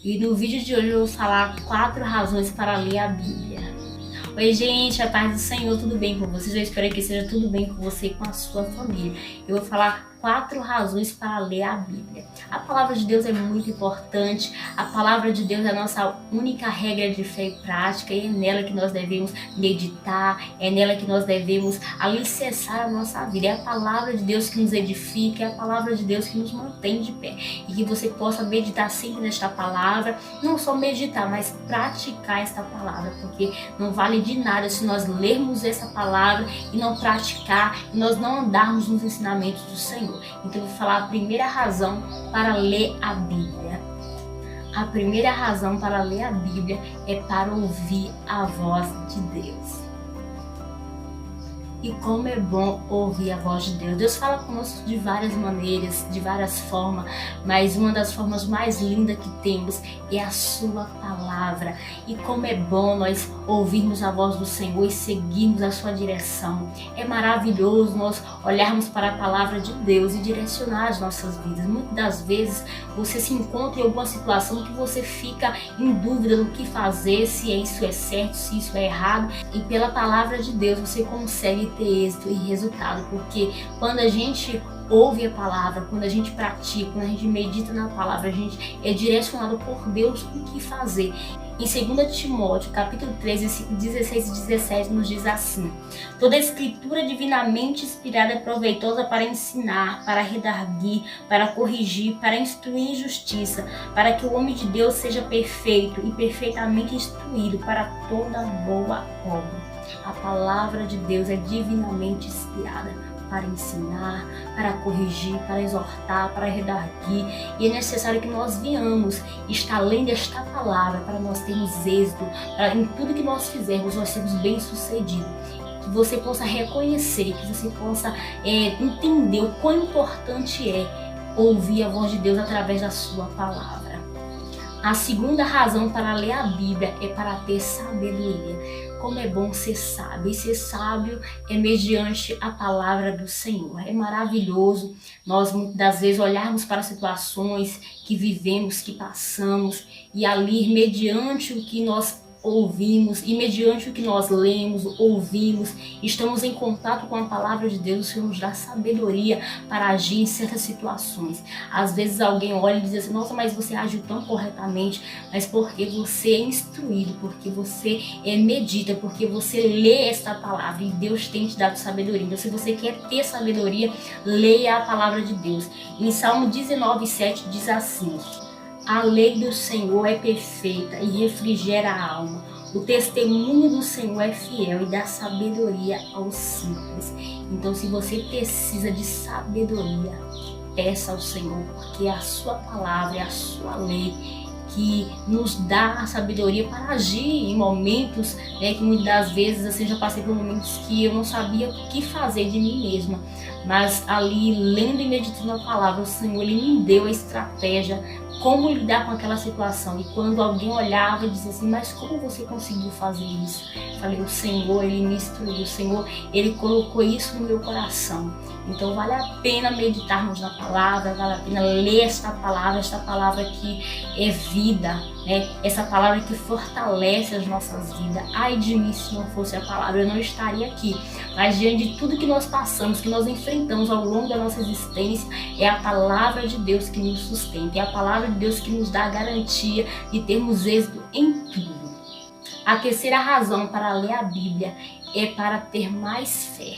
E no vídeo de hoje eu vou falar 4 razões para ler a Bíblia. Oi gente, a paz do Senhor, tudo bem com vocês? Eu espero que seja tudo bem com você e com a sua família. Eu vou falar 4 razões para ler a Bíblia. A palavra de Deus é muito importante, a palavra de Deus é a nossa única regra de fé e prática, e é nela que nós devemos meditar, é nela que nós devemos alicerçar a nossa vida. É a palavra de Deus que nos edifica, é a palavra de Deus que nos mantém de pé. E que você possa meditar sempre nesta palavra, não só meditar, mas praticar esta palavra, porque não vale de nada se nós lermos essa palavra e não praticar, e nós não andarmos nos ensinamentos do Senhor. Então eu vou falar a primeira razão para ler a Bíblia. A primeira razão para ler a Bíblia é para ouvir a voz de Deus. E como é bom ouvir a voz de Deus. Deus fala conosco de várias maneiras, de várias formas, mas uma das formas mais lindas que temos é a sua palavra. E como é bom nós ouvirmos a voz do Senhor e seguirmos a sua direção. É maravilhoso nós olharmos para a palavra de Deus e direcionar as nossas vidas. Muitas das vezes você se encontra em alguma situação que você fica em dúvida do que fazer, se isso é certo, se isso é errado. E pela palavra de Deus você consegue ter êxito e resultado, porque quando a gente ouve a palavra, quando a gente pratica, quando a gente medita na palavra, a gente é direcionado por Deus o que fazer. Em 2 Timóteo, capítulo 3, versículos 16 e 17, nos diz assim: toda a escritura divinamente inspirada é proveitosa para ensinar, para redarguir, para corrigir, para instruir em justiça, para que o homem de Deus seja perfeito e perfeitamente instruído para toda boa obra. A palavra de Deus é divinamente inspirada para ensinar, para corrigir, para exortar, para redarguir. E é necessário que nós venhamos estar lendo esta palavra para nós termos êxito, para em tudo que nós fizermos nós sermos bem-sucedidos. Que você possa reconhecer, que você possa entender o quão importante é ouvir a voz de Deus através da sua palavra. A segunda razão para ler a Bíblia é para ter sabedoria. Como é bom ser sábio, e ser sábio é mediante a palavra do Senhor. É maravilhoso nós muitas das vezes olharmos para situações que vivemos, que passamos, e ali mediante o que nós ouvimos e mediante o que nós lemos, ouvimos, estamos em contato com a palavra de Deus. O Senhor nos dá sabedoria para agir em certas situações. Às vezes alguém olha e diz assim: nossa, mas você agiu tão corretamente, mas porque você é instruído, porque você medita, porque você lê esta palavra, e Deus tem te dado sabedoria. Então, se você quer ter sabedoria, leia a palavra de Deus. Em Salmo 19:7 diz assim: a lei do Senhor é perfeita e refrigera a alma. O testemunho do Senhor é fiel e dá sabedoria aos simples. Então, se você precisa de sabedoria, peça ao Senhor, porque é a sua palavra, é a sua lei que nos dá a sabedoria para agir em momentos, que muitas das vezes assim, eu já passei por momentos que eu não sabia o que fazer de mim mesma, mas ali lendo e meditando a palavra, o Senhor ele me deu a estratégia como lidar com aquela situação. E quando alguém olhava e dizia assim: mas como você conseguiu fazer isso? Eu falei: o Senhor ele me instruiu, o Senhor ele colocou isso no meu coração. Então vale a pena meditarmos na palavra, vale a pena ler esta palavra que é vida, essa palavra que fortalece as nossas vidas. Ai de mim se não fosse a palavra, eu não estaria aqui. Mas diante de tudo que nós passamos, que nós enfrentamos ao longo da nossa existência, é a palavra de Deus que nos sustenta, é a palavra de Deus que nos dá a garantia de termos êxito em tudo. A terceira razão para ler a Bíblia é para ter mais fé.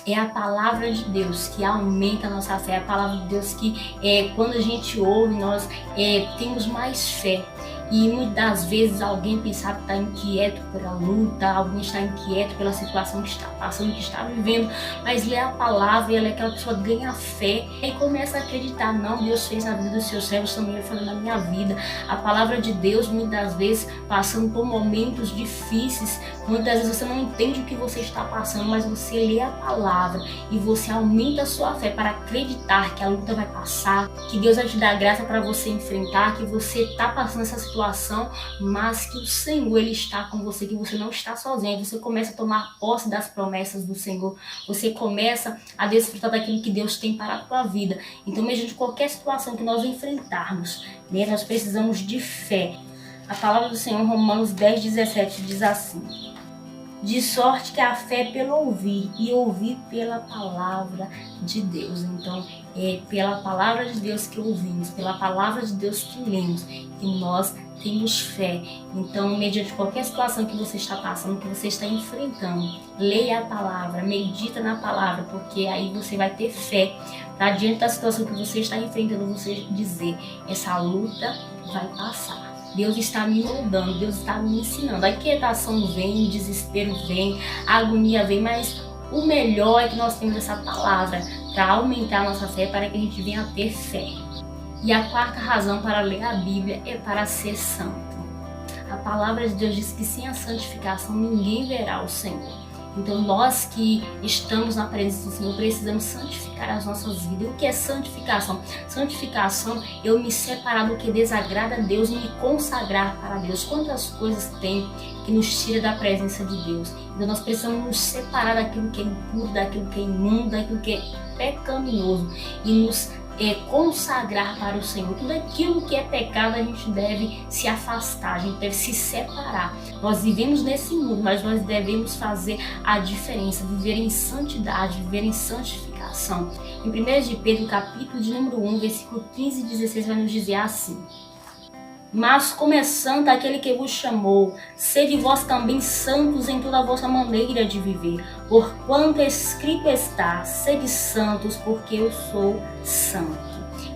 É a palavra de Deus que aumenta a nossa fé, é a palavra de Deus que quando a gente ouve, nós temos mais fé. E muitas das vezes alguém pensar que está inquieto pela luta, alguém está inquieto pela situação que está passando, que está vivendo, mas lê a palavra e ela é aquela pessoa que ganha fé e começa a acreditar: não, Deus fez na vida dos seus servos, também vai fazer na minha vida. A palavra de Deus, muitas das vezes, passando por momentos difíceis, muitas das vezes você não entende o que você está passando, mas você lê a palavra e você aumenta a sua fé para acreditar que a luta vai passar, que Deus vai te dar graça para você enfrentar, que você está passando essa situação situação, mas que o Senhor, Ele está com você, que você não está sozinho. Você começa a tomar posse das promessas do Senhor, você começa a desfrutar daquilo que Deus tem para a tua vida. Então, mediante qualquer situação que nós enfrentarmos, né, nós precisamos de fé. A palavra do Senhor, Romanos 10:17, diz assim: de sorte que a fé é pelo ouvir, e ouvir pela palavra de Deus. Então, é pela palavra de Deus que ouvimos, pela palavra de Deus que lemos, que nós temos fé. Então, mediante qualquer situação que você está passando, que você está enfrentando, leia a palavra, medita na palavra, porque aí você vai ter fé para, diante da situação que você está enfrentando, você dizer: essa luta vai passar. Deus está me moldando, Deus está me ensinando. A inquietação vem, o desespero vem, a agonia vem, mas o melhor é que nós temos essa palavra para aumentar a nossa fé, para que a gente venha a ter fé. E a quarta razão para ler a Bíblia é para ser santo. A palavra de Deus diz que sem a santificação ninguém verá o Senhor. Então nós que estamos na presença do Senhor precisamos santificar as nossas vidas. E o que é santificação? Santificação é eu me separar do que desagrada a Deus e me consagrar para Deus. Quantas coisas tem que nos tira da presença de Deus? Então nós precisamos nos separar daquilo que é impuro, daquilo que é imundo, daquilo que é pecaminoso e nos consagrar para o Senhor. Tudo aquilo que é pecado a gente deve se afastar, a gente deve se separar. Nós vivemos nesse mundo, mas nós devemos fazer a diferença, viver em santidade, viver em santificação. Em 1 de Pedro, capítulo de número 1, versículo 15 e 16, vai nos dizer assim: mas como é santo aquele que vos chamou, sede vós também santos em toda a vossa maneira de viver, porquanto escrito está: sede santos, porque eu sou santo.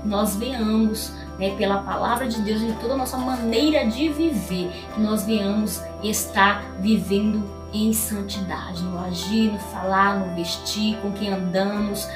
Nós venhamos, pela palavra de Deus, em toda a nossa maneira de viver, que nós venhamos estar vivendo em santidade, no agir, no falar, no vestir, com quem andamos.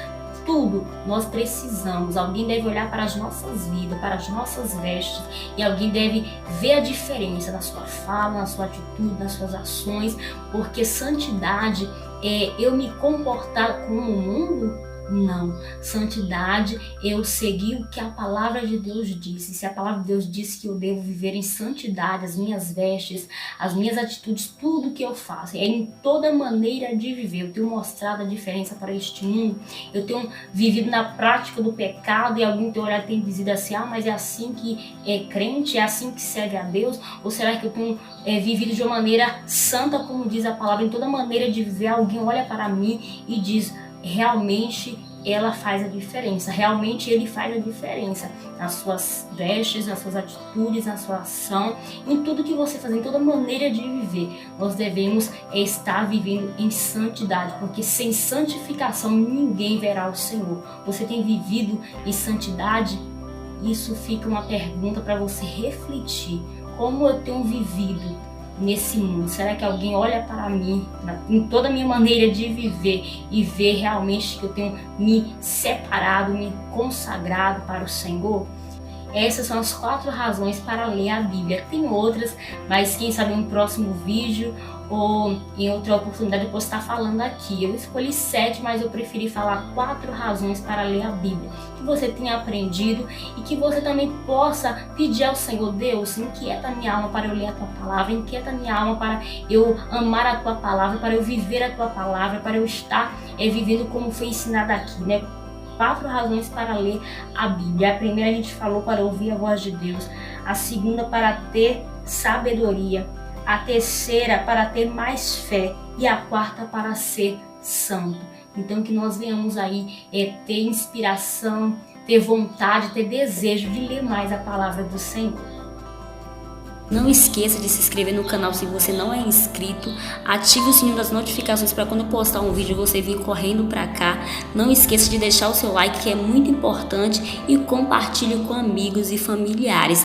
Tudo nós precisamos. Alguém deve olhar para as nossas vidas, para as nossas vestes, e alguém deve ver a diferença na sua fala, na sua atitude, nas suas ações, porque santidade é eu me comportar como o mundo? Não. Santidade é eu seguir o que a palavra de Deus disse. Se a palavra de Deus disse que eu devo viver em santidade, as minhas vestes, as minhas atitudes, tudo que eu faço, é em toda maneira de viver. Eu tenho mostrado a diferença para este mundo, eu tenho vivido na prática do pecado, e alguém tem olhado e tem dizido assim: mas é assim que é crente, é assim que serve a Deus? Ou será que eu tenho vivido de uma maneira santa, como diz a palavra? Em toda maneira de viver, alguém olha para mim e diz: realmente ela faz a diferença, realmente ele faz a diferença nas suas vestes, nas suas atitudes, na sua ação, em tudo que você faz, em toda maneira de viver. Nós devemos estar vivendo em santidade, porque sem santificação ninguém verá o Senhor. Você tem vivido em santidade? Isso fica uma pergunta para você refletir. Como eu tenho vivido nesse mundo? Será que alguém olha para mim, em toda a minha maneira de viver, e vê realmente que eu tenho me separado, me consagrado para o Senhor? Essas são as 4 razões para ler a Bíblia. Tem outras, mas quem sabe em um próximo vídeo ou em outra oportunidade eu posso estar falando aqui. Eu escolhi 7, mas eu preferi falar 4 razões para ler a Bíblia, que você tenha aprendido e que você também possa pedir ao Senhor: Deus, inquieta a minha alma para eu ler a Tua Palavra, inquieta a minha alma para eu amar a Tua Palavra, para eu viver a Tua Palavra, para eu estar vivendo como foi ensinado aqui, 4 razões para ler a Bíblia. A primeira a gente falou para ouvir a voz de Deus. A segunda, para ter sabedoria. A terceira, para ter mais fé. E a quarta, para ser santo. Então que nós venhamos aí ter inspiração, ter vontade, ter desejo de ler mais a palavra do Senhor. Não esqueça de se inscrever no canal se você não é inscrito. Ative o sininho das notificações para quando eu postar um vídeo você vir correndo para cá. Não esqueça de deixar o seu like, que é muito importante, e compartilhe com amigos e familiares.